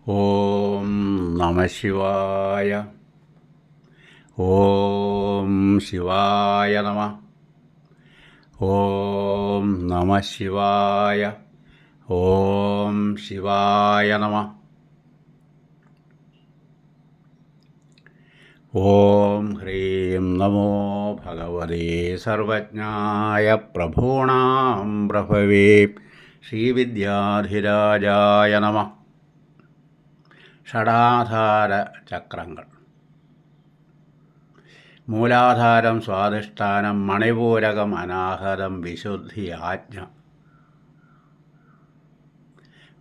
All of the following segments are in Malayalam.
ഓം നമ ശിവായ. ഓം ശിവായ നമ. ഓം നമ ശിവായ. ഓം ശിവായ നമ. ഓം ഹ്രീം നമോ ഭഗവതേ സർവജ്ഞായ പ്രഭൂണാം പ്രഭവേ ശ്രീവിദ്യാധിരാജായ നമ. ഷഡാധാര ചക്രങ്ങൾ. മൂലാധാരം സ്വാധിഷ്ഠാനം, മണിപൂരകം അനാഹതം, വിശുദ്ധി ആജ്ഞ.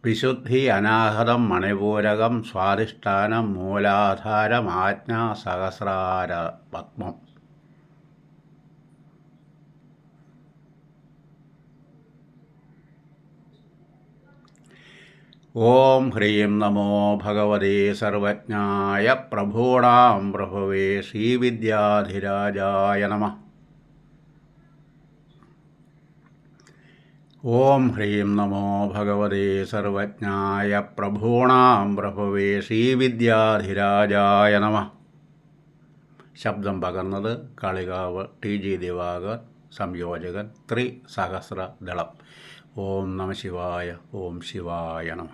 വിശുദ്ധി അനാഹതം, മണിപൂരകം, സ്വാധിഷ്ഠാനം, മൂലാധാരം, ആജ്ഞ, സഹസ്രാര പത്മം. ഓം ഹ്രീം നമോ ഭഗവതേ സർവജ്ഞായ പ്രഭൂണാം പ്രഭവേ ശ്രീവിദ്യാധിരാജായ നമ. ഓം ഹ്രീം നമോ ഭഗവതേ സർവജ്ഞായ പ്രഭൂണാം പ്രഭവേ ശ്രീവിദ്യാധിരാജായ നമ. ശബ്ദം പകർന്നത് കാളികാവ് TG ദിവാകർ, സംയോജകൻ ത്രിസഹസ്രദളം. ഓം നമ ശിവായ. ഓം ശിവായ നമ.